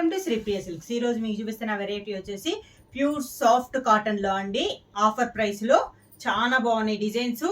Welcome to Sri Priya silks. ఈ రోజు మీకు చూపిస్తున్న వెరైటీ వచ్చేసి ప్యూర్ సాఫ్ట్ కాటన్ లో అండి. ఆఫర్ ప్రైస్ లో చాలా బాగున్నాయి డిజైన్స్.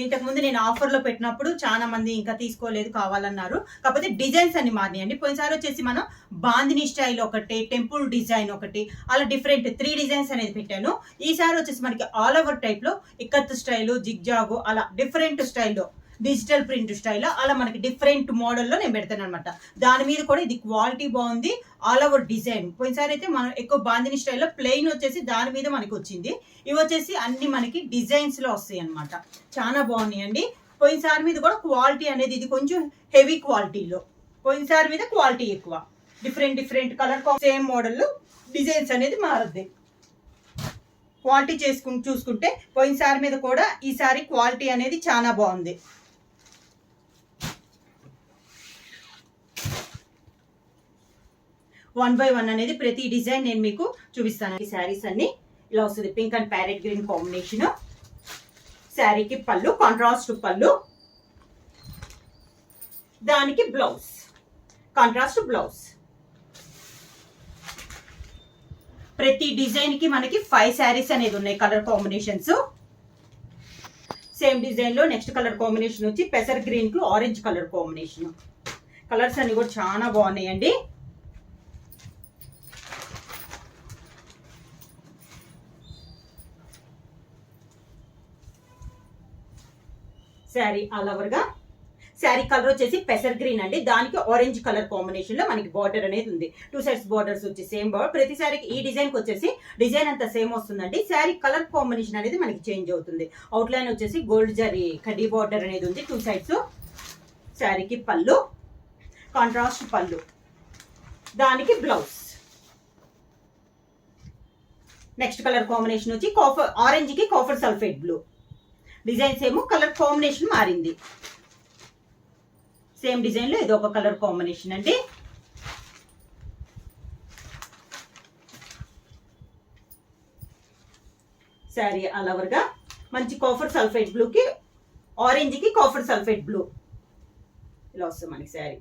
ఇంతకు ముందు నేను ఆఫర్ లో పెట్టినప్పుడు చాలా మంది ఇంకా తీసుకోలేదు కావాలన్నారు. కాకపోతే డిజైన్స్ అన్ని మారినాయండి. పోయినసారి వచ్చేసి మనం బాందిని స్టైల్ ఒకటి, టెంపుల్ డిజైన్ ఒకటి, అలా డిఫరెంట్ 3 డిజైన్స్ అనేది పెట్టాను. ఈసారి వచ్చేసి మనకి ఆల్ ఓవర్ టైప్ లో ఇక్కత్ స్టైల్, జిగ్జాగు, అలా డిఫరెంట్ స్టైల్లో డిజిటల్ ప్రింట్ స్టైల్లో అలా మనకి డిఫరెంట్ మోడల్లో నేను పెడతాను అనమాట. దాని మీద కూడా ఇది క్వాలిటీ బాగుంది. ఆల్ ఓవర్ డిజైన్ పోయినసారి అయితే మనం ఎక్కువ బాందిని స్టైల్లో ప్లెయిన్ వచ్చేసి దాని మీద మనకి వచ్చింది. ఇవి వచ్చేసి అన్ని మనకి డిజైన్స్ లో వస్తాయి అనమాట. చాలా బాగున్నాయండి. పోయినసారి మీద కూడా క్వాలిటీ అనేది ఇది కొంచెం హెవీ క్వాలిటీలో, పోయినసారి మీద క్వాలిటీ ఎక్కువ. డిఫరెంట్ డిఫరెంట్ కలర్ సేమ్ మోడల్లో డిజైన్స్ అనేది మారుద్ది. క్వాలిటీ చూసుకుంటే పోయినసారి మీద కూడా ఈసారి క్వాలిటీ అనేది చాలా బాగుంది. 1 by 1 అనేది ప్రతి డిజైన్ నేను మీకు చూపిస్తాను. ఈ శారీస్ అన్ని ఇలా వస్తుంది. Pink and parrot green combination. శారీకి పళ్ళు, కాంట్రాస్ట్ పళ్ళు, దానికి బ్లౌజ్, కాంట్రాస్ట్ బ్లౌజ్. ప్రతి డిజైన్ కి మనకి 5 శారీస్ అనేది ఉన్నాయి కలర్ కాంబినేషన్స్. సేమ్ డిజైన్ లో నెక్స్ట్ కలర్ కాంబినేషన్ వచ్చి పెసర్ గ్రీన్ కు ఆరెంజ్ కలర్ కాంబినేషన్. కలర్స్ అన్ని కూడా చాలా బాగున్నాయండి. శారీ ఆల్ ఓవర్ గా శారీ కలర్ వచ్చేసి పెసర్ గ్రీన్ అండి. దానికి ఆరెంజ్ కలర్ కాంబినేషన్ లో మనకి బార్డర్ అనేది ఉంది. 2 సైడ్స్ బార్డర్స్ వచ్చి సేమ్ బార్డర్. ప్రతి శారీకి ఈ డిజైన్ కి వచ్చేసి డిజైన్ అంతా సేమ్ వస్తుందండి. శారీ కలర్ కాంబినేషన్ అనేది మనకి చేంజ్ అవుతుంది. అవుట్ లైన్ వచ్చేసి గోల్డ్ జరీ కడ్డీ బార్డర్ అనేది ఉంది 2 సైడ్స్. శారీకి పళ్ళు, కాంట్రాస్ట్ పళ్ళు, దానికి బ్లౌజ్. నెక్స్ట్ కలర్ కాంబినేషన్ వచ్చి కాఫర్ ఆరెంజ్ కి కాఫర్ సల్ఫేట్ బ్లూ. డిజైన్స్ ఏమో కలర్ కాంబినేషన్ మారింది. సేమ్ డిజైన్ లో ఇది ఒక కలర్ కాంబినేషన్ అండి. శారీ ఆల్ ఓవర్ గా మంచి కాఫర్ సల్ఫేట్ బ్లూ కి ఆరెంజ్ కి కాఫర్ సల్ఫేట్ బ్లూ ఇలా వస్తుంది మనకి. శారీ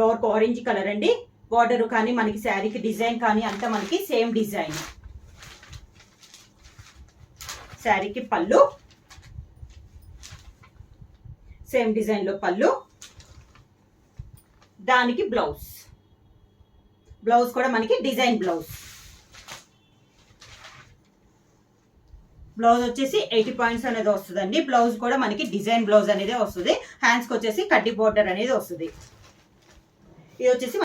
డార్క్ ఆరెంజ్ కలర్ అండి. బార్డర్ కానీ మనకి శారీకి డిజైన్ కానీ అంతా మనకి సేమ్ డిజైన్. శారీకి పళ్ళు, సేమ్ డిజైన్ లో పళ్ళు, దానికి బ్లౌజ్. బ్లౌజ్ కూడా మనకి డిజైన్ బ్లౌజ్. బ్లౌజ్ వచ్చేసి 80 పాయింట్స్ అనేది వస్తుందండి. బ్లౌజ్ కూడా మనకి డిజైన్ బ్లౌజ్ అనేది వస్తుంది. హ్యాండ్స్ కి వచ్చేసి కడ్డీ బోర్డర్ అనేది వస్తుంది. ఇది వచ్చేసి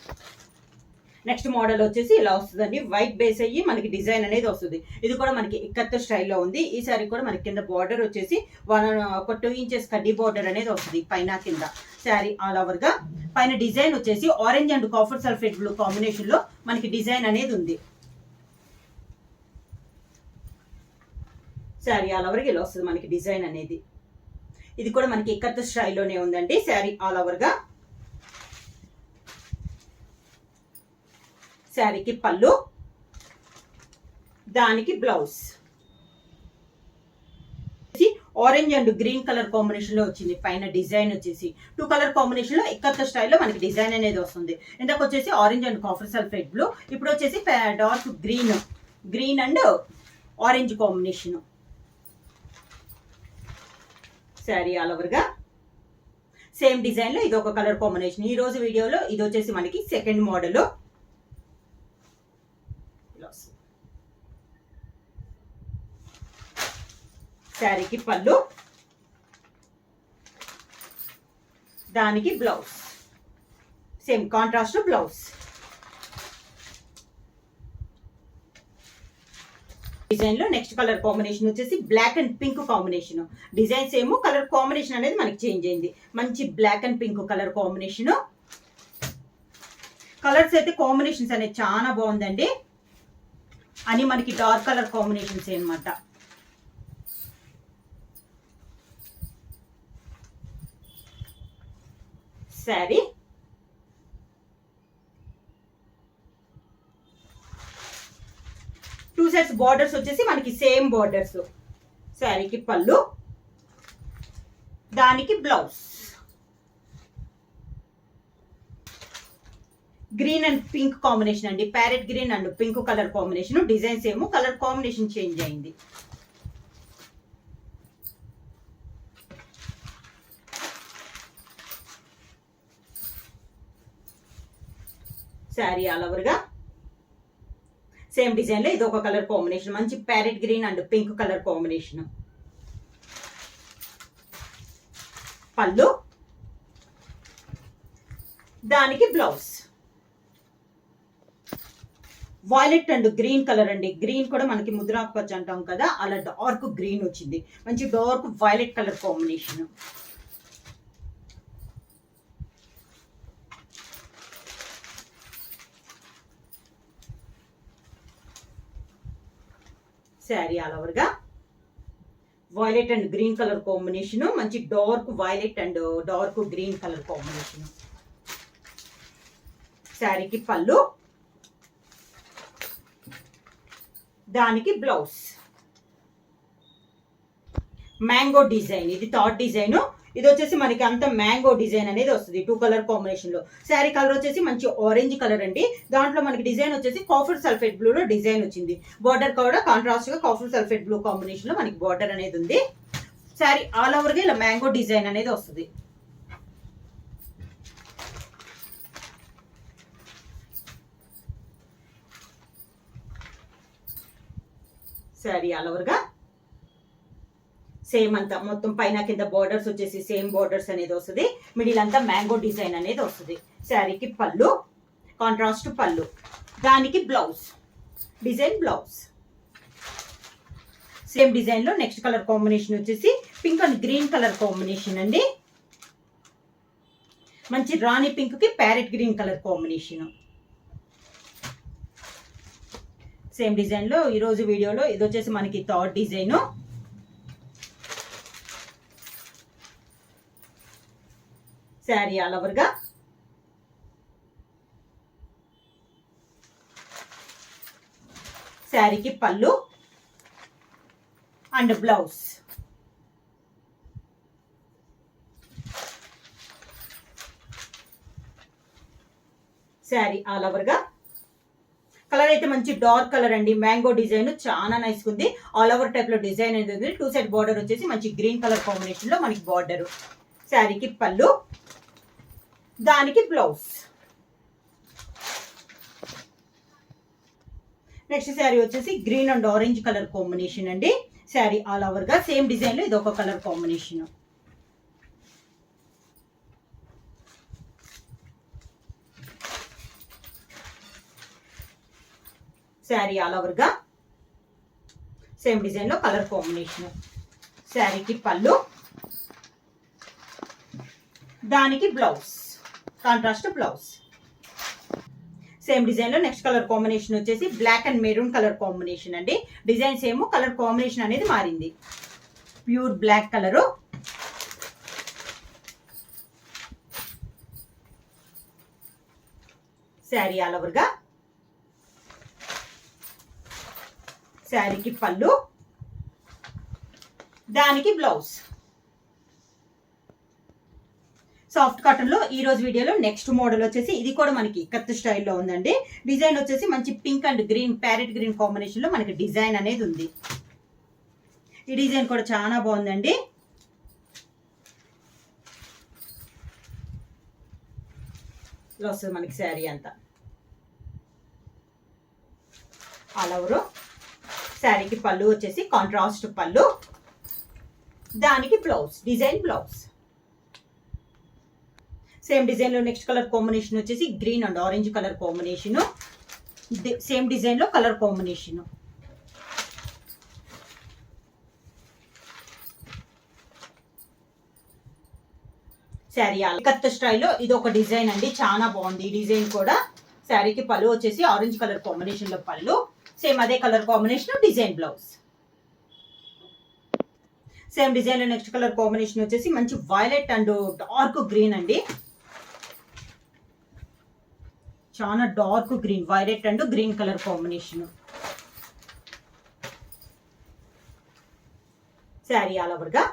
నెక్స్ట్ మోడల్ వచ్చేసి ఇలా వస్తుందండి. వైట్ బేస్ అయ్యి మనకి డిజైన్ అనేది వస్తుంది. ఇది కూడా మనకి ఇక్కత్ స్టైల్లో ఉంది. ఈ సారీ కూడా మనకి కింద బార్డర్ వచ్చేసి 2 ఇంచెస్ కడ్డీ బార్డర్ అనేది వస్తుంది పైన కింద. శారీ ఆల్ ఓవర్ గా పైన డిజైన్ వచ్చేసి orange and copper sulphate blue combination లో మనకి డిజైన్ అనేది ఉంది. శారీ ఆల్ ఓవర్ గా ఇలా వస్తుంది మనకి డిజైన్ అనేది. ఇది కూడా మనకి ఇక్కత్ స్టైల్లోనే ఉందండి. శారీ ఆల్ ఓవర్ గా శారీకి పళ్ళు, దానికి blouse. Orange and green colour combination లో వచ్చింది. పైన డిజైన్ వచ్చేసి 2 కలర్ కాంబినేషన్ లో ఇక్కత్ స్టైల్లో మనకి డిజైన్ అనేది వస్తుంది. ఇందాక వచ్చేసి orange and copper sulphate blue, ఇప్పుడు వచ్చేసి dark green and orange combination. Sari all over గా సేమ్ డిజైన్ లో ఇది ఒక కలర్ కాంబినేషన్. ఈ రోజు వీడియోలో ఇది వచ్చేసి మనకి సెకండ్ మోడల్. శారీకి పళ్ళు, దానికి blouse, same contrast blouse. Design లో నెక్స్ట్ కలర్ కాంబినేషన్ వచ్చేసి black and pink combination. Designs ఏమో కలర్ కాంబినేషన్ అనేది మనకి చేంజ్ అయింది. మంచి black and pink colour combination. Colours అయితే కాంబినేషన్స్ అనేది చాలా బాగుందండి. అని మనకి డార్క్ కలర్ కాంబినేషన్స్ అనమాట. శారీ 2 సైడ్స్ బార్డర్స్ వచ్చేసి మనకి సేమ్ బార్డర్స్. శారీకి పళ్ళు, దానికి blouse. Green and pink combination అండి, parrot green and pink colour combination. Designs ఏమో కలర్ కాంబినేషన్ చేంజ్ అయింది. శారీ ఆల్ ఓవర్ గా సేమ్ డిజైన్ లో ఇది ఒక కలర్ కాంబినేషన్, మంచి parrot green and pink colour combination. పళ్ళు, దానికి blouse violet and green colour అండి. గ్రీన్ కూడా మనకి ముద్రాకుపచ్చ అంటాం కదా, అలా డార్క్ గ్రీన్ వచ్చింది. మంచి dark violet colour combination. Sari all over గా violet and green colour combination, మంచి dark violet and dark green colour combination. శారీకి పళ్ళు, దానికి బ్లౌజ్. మ్యాంగో డిజైన్, ఇది థర్డ్ డిజైన్. ఇది వచ్చేసి మనకి అంత మ్యాంగో డిజైన్ అనేది వస్తుంది 2 కలర్ కాంబినేషన్ లో. శారీ కలర్ వచ్చేసి మంచి ఆరెంజ్ కలర్ అండి. దాంట్లో మనకి డిజైన్ వచ్చేసి కాఫర్ సల్ఫేట్ బ్లూ లో డిజైన్ వచ్చింది. బార్డర్ కూడా కాంట్రాస్ట్ గా కాఫర్ సల్ఫేట్ బ్లూ కాంబినేషన్ లో మనకి బార్డర్ అనేది ఉంది. శారీ ఆల్ ఓవర్ గా ఇలా మ్యాంగో డిజైన్ అనేది వస్తుంది. శారీ ఆల్ ఓవర్ గా సేమ్ అంతా మొత్తం పైన కింద బోర్డర్స్ వచ్చేసి సేమ్ బోర్డర్స్ అనేది వస్తుంది. మిడిల్ అంతా మ్యాంగో డిజైన్ అనేది వస్తుంది. శారీకి పళ్ళు, కాంట్రాస్ట్ పళ్ళు, దానికి blouse, design blouse. Same design లో నెక్స్ట్ కలర్ కాంబినేషన్ వచ్చేసి pink and green colour combination అండి. మంచి రాణి పింక్ కి parrot green colour combination. Same design లో ఈ రోజు వీడియోలో ఇది వచ్చేసి మనకి third design. Sari all over గా శారీకి పళ్ళు and blouse. Sari all over గా కలర్ అయితే మంచి డార్క్ కలర్ అండి. మ్యాంగో డిజైన్ చాలా నైస్ ఉంది. ఆల్ ఓవర్ టైప్ లో డిజైన్ అనేది ఉంది. 2 సైడ్ బార్డర్ వచ్చేసి మంచి గ్రీన్ కలర్ కాంబినేషన్ లో మనకి బార్డర్. శారీకి పళ్ళు, దానికి బ్లౌజ్. నెక్స్ట్ శారీ వచ్చేసి green and orange colour combination అండి. శారీ ఆల్ ఓవర్ గా సేమ్ డిజైన్ లో ఇది ఒక colour combination. Sari all over గా సేమ్ డిజైన్ లో కలర్ కాంబినేషన్. శారీకి పళ్ళు, దానికి blouse, contrast blouse. Same design లో నెక్స్ట్ కలర్ కాంబినేషన్ వచ్చేసి black and maroon colour combination అండి. డిజైన్స్ ఏమో కలర్ కాంబినేషన్ అనేది మారింది. Pure black colour. Sari all over గా శారీకి పళ్ళు, దానికి బ్లౌజ్. సాఫ్ట్ కాటన్ లో ఈ రోజు వీడియోలో నెక్స్ట్ మోడల్ వచ్చేసి ఇది కూడా మనకి కత్ స్టైల్లో ఉందండి. డిజైన్ వచ్చేసి మంచి pink and green parrot green combination లో మనకి డిజైన్ అనేది ఉంది. ఈ డిజైన్ కూడా చాలా బాగుందండి. ఇలా వస్తుంది మనకి శారీ అంతా ఆల్ ఓవర్. శారీకి పళ్ళు వచ్చేసి కాంట్రాస్ట్ పళ్ళు, దానికి blouse, design blouse. Same design లో నెక్స్ట్ కలర్ కాంబినేషన్ వచ్చేసి green and orange colour combination. Same design లో కలర్ కాంబినేషన్. శారీ కత్ స్టైల్లో ఇది ఒక డిజైన్ అండి, చాలా బాగుంది ఈ డిజైన్ కూడా. శారీకి పళ్ళు వచ్చేసి ఆరెంజ్ కలర్ కాంబినేషన్ లో పళ్ళు, సేమ్ అదే colour combination design blouse. Same design లో నెక్స్ట్ కలర్ కాంబినేషన్ వచ్చేసి మంచి వైలెట్ అండ్ డార్క్ గ్రీన్ అండి. చాలా dark green, violet and green colour combination. Sari all over గా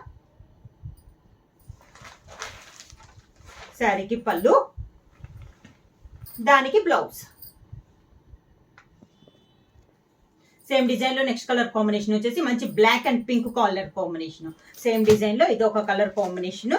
శారీకి పళ్ళు, దానికి బ్లౌజ్. సేమ్ డిజైన్ లో నెక్స్ట్ కలర్ కాంబినేషన్ వచ్చేసి మంచి black and pink colour combination. Same design లో ఇది ఒక colour combination.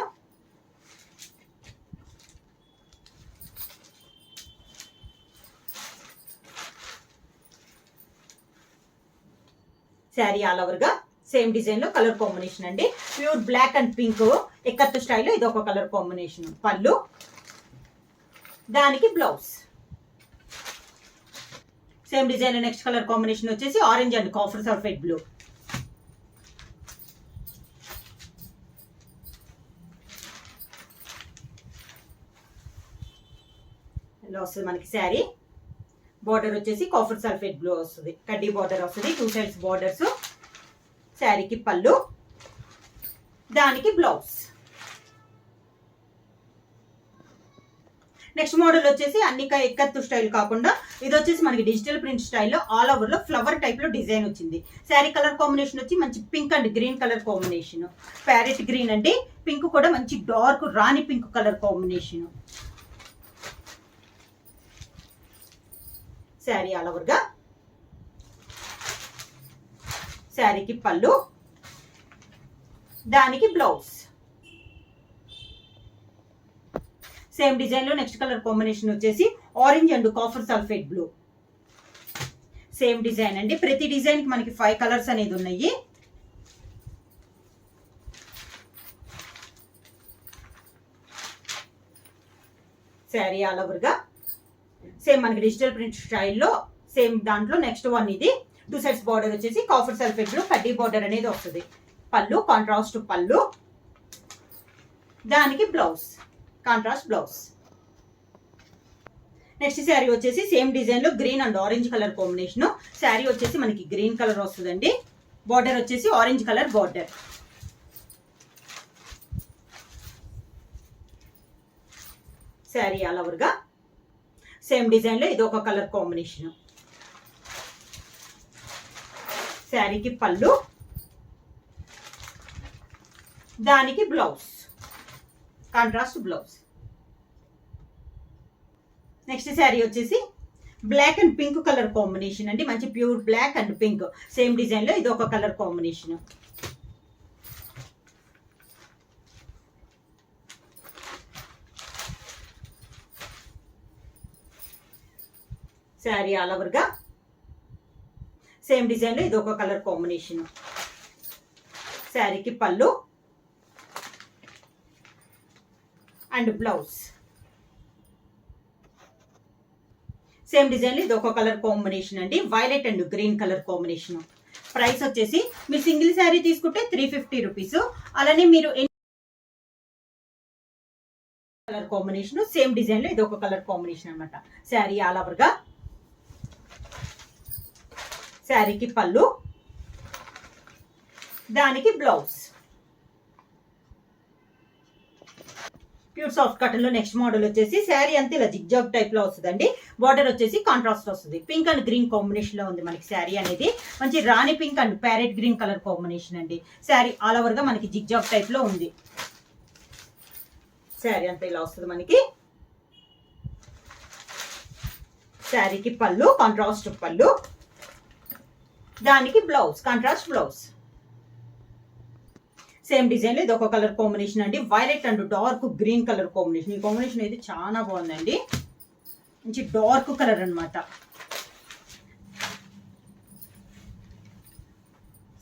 Sari all over గా సేమ్ డిజైన్ లో కలర్ కాంబినేషన్ అండి. ప్యూర్ బ్లాక్ అండ్ పింక్ ఎక్కత్తు స్టైల్లో ఇది ఒక కలర్ కాంబినేషన్. పళ్ళు, దానికి బ్లౌజ్. సేమ్ డిజైన్ లో నెక్స్ట్ కలర్ కాంబినేషన్ వచ్చేసి orange and copper sulphate blue. ఇలా వస్తుంది మనకి శారీ. బార్డర్ వచ్చేసి కాఫర్ సల్ఫేట్ బ్లూ వస్తుంది, కడ్డీ బార్డర్ వస్తుంది, 2 సైడ్స్ బార్డర్స్. శారీకి పళ్ళు, దానికి బ్లౌజ్. నెక్స్ట్ మోడల్ వచ్చేసి అన్ని ఎక్కత్తు స్టైల్ కాకుండా ఇది వచ్చేసి మనకి డిజిటల్ ప్రింట్ స్టైల్లో ఆల్ ఓవర్ లో ఫ్లవర్ టైప్ లో డిజైన్ వచ్చింది. శారీ కలర్ కాంబినేషన్ వచ్చి మంచి pink and green colour combination. Parrot green అంటే పింక్ కూడా మంచి dark rani pink colour combination. Sari all over గా శారీకి పళ్ళు, దానికి బ్లౌజ్. సేమ్ డిజైన్ లో నెక్స్ట్ కలర్ కాంబినేషన్ వచ్చేసి orange and copper sulphate blue. Same design అండి. ప్రతి డిజైన్ కి మనకి 5 కలర్స్ అనేది ఉన్నాయి. శారీ ఆల్ ఓవర్ గా సేమ్ మనకి డిజిటల్ ప్రింట్ స్టైల్లో సేమ్ దాంట్లో నెక్స్ట్ వన్ ఇది 2 సైడ్స్ బార్డర్ వచ్చేసి కాఫర్ సల్ఫేట్ బ్లూ కడ్డీ బార్డర్ అనేది వస్తుంది. పళ్ళు కాంట్రాస్ట్ పళ్ళు, దానికి blouse contrast blouse. Next sari వచ్చేసి సేమ్ డిజైన్ లో green and orange colour combination. Sari వచ్చేసి మనకి గ్రీన్ కలర్ వస్తుందండి. బార్డర్ వచ్చేసి orange colour border. Sari all over గా సేమ్ డిజైన్ లో ఇది ఒక కలర్ కాంబినేషన్. శారీకి పళ్ళు, దానికి blouse contrast blouse. Next sari వచ్చేసి black and pink colour combination అండి. మంచి pure black and pink same design లో ఇది ఒక colour combination. Sari all over గా సేమ్ డిజైన్ లో ఇది ఒక కలర్ కాంబినేషన్. శారీకి పళ్ళు అండ్ బ్లౌజ్. సేమ్ డిజైన్ లో ఇది ఒక కలర్ కాంబినేషన్ అండి. Violet and green colour combination. Price వచ్చేసి మీరు సింగిల్ శారీ తీసుకుంటే 350 రూపీస్. అలానే మీరు కలర్ కాంబినేషన్ సేమ్ డిజైన్ లో ఇది ఒక కలర్ కాంబినేషన్ అనమాట. శారీ ఆల్ ఓవర్ గా శారీకి పళ్ళు, దానికి బ్లౌజ్. ప్యూర్ సాఫ్ట్ కాటన్ లో నెక్స్ట్ మోడల్ వచ్చేసి శారీ అంతా ఇలా జిగ్జాగ్ టైప్ లో వస్తుందండి. బార్డర్ వచ్చేసి కాంట్రాస్ట్ వస్తుంది. పింక్ అండ్ గ్రీన్ కాంబినేషన్ లో ఉంది మనకి శారీ అనేది. మంచి rani pink and parrot green colour combination అండి. శారీ ఆల్ ఓవర్ గా మనకి జిగ్జాగ్ టైప్ లో ఉంది. శారీ అంతా ఇలా వస్తుంది మనకి. శారీకి పళ్ళు కాంట్రాస్ట్ పళ్ళు, దానికి blouse contrast blouse. Same design లో ఇది ఒక కలర్ కాంబినేషన్ అండి. Violet and dark green colour combination. ఈ కాంబినేషన్ అయితే చాలా బాగుందండి. మంచి డార్క్ కలర్ అన్నమాట.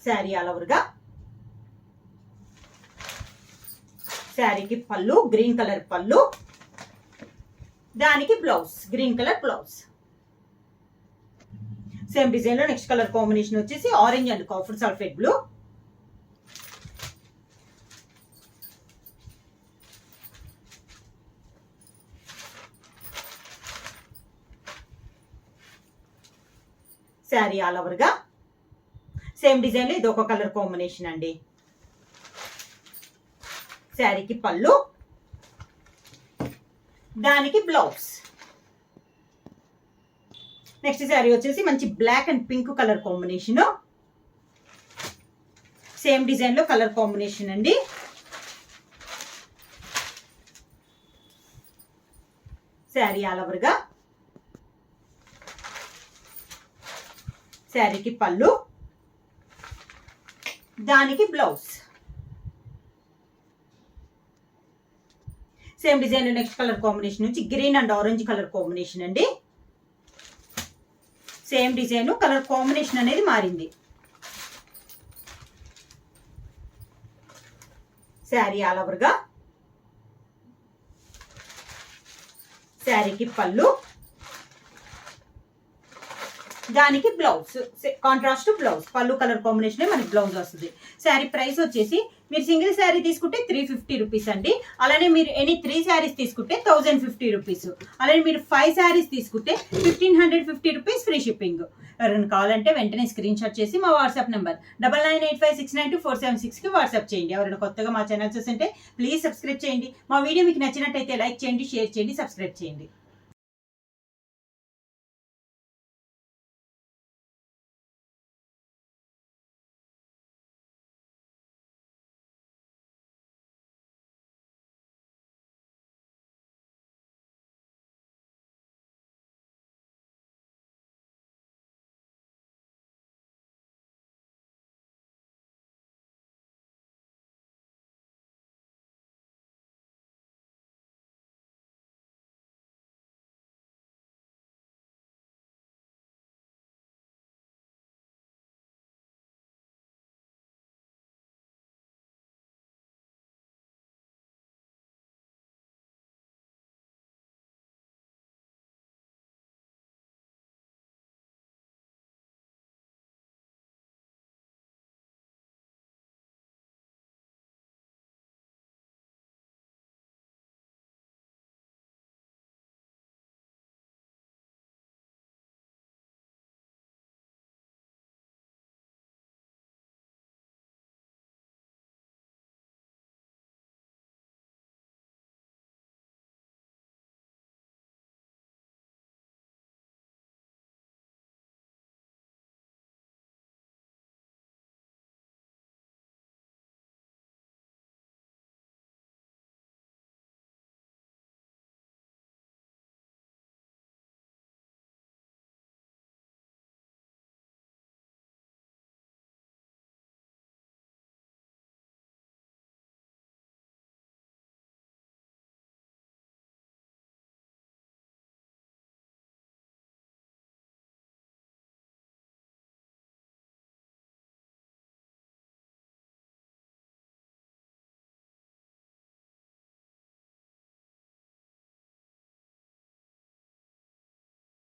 శారీ ఆల్ ఓవర్ గా శారీకి పళ్ళు గ్రీన్ కలర్ పళ్ళు, దానికి blouse green colour blouse. Same design లో నెక్స్ట్ కలర్ కాంబినేషన్ వచ్చేసి orange and copper sulphate blue. Sari all over గా సేమ్ డిజైన్ లో ఇది ఒక కలర్ కాంబినేషన్ అండి. శారీకి పళ్ళు, దానికి బ్లౌజ్. నెక్స్ట్ శారీ వచ్చేసి మంచి black and pink colour combination. Same design లో కలర్ కాంబినేషన్ అండి. శారీ ఆల్ ఓవర్ గా శారీకి పళ్ళు, దానికి blouse. Same design next colour combination నుంచి green and orange colour combination అండి. సేమ్ డిజైన్ కలర్ కాంబినేషన్ అనేది మారింది. శారీ ఆల్ ఓవర్గా, శారీకి పళ్ళు, దానికి బ్లౌజ్, కాంట్రాస్ట్ బ్లౌజ్. పళ్ళు కలర్ కాంబినేషన్ మనకి బ్లౌజ్ వస్తుంది. శారీ ప్రైస్ వచ్చేసి మీరు సింగిల్ శారీ తీసుకుంటే 350 రూపీస్ అండి. అలానే మీరు ఎనీ 3 శారీస్ తీసుకుంటే 1050 రూపీస్. అలానే మీరు 5 శారీస్ తీసుకుంటే 1550 రూపీస్ ఫ్రీ షిప్పింగ్. ఎవరైనా కావాలంటే వెంటనే స్క్రీన్ షాట్ చేసి మా వాట్సాప్ నెంబర్ 9985692476కి వాట్సాప్ చేయండి. ఎవరైనా కొత్తగా మా ఛానల్ చూస్తుంటే ప్లీజ్ సబ్స్క్రైబ్ చేయండి. మా వీడియో మీకు నచ్చినట్టయితే లైక్ చేయండి, షేర్ చేయండి, సబ్స్క్రైబ్ చేయండి.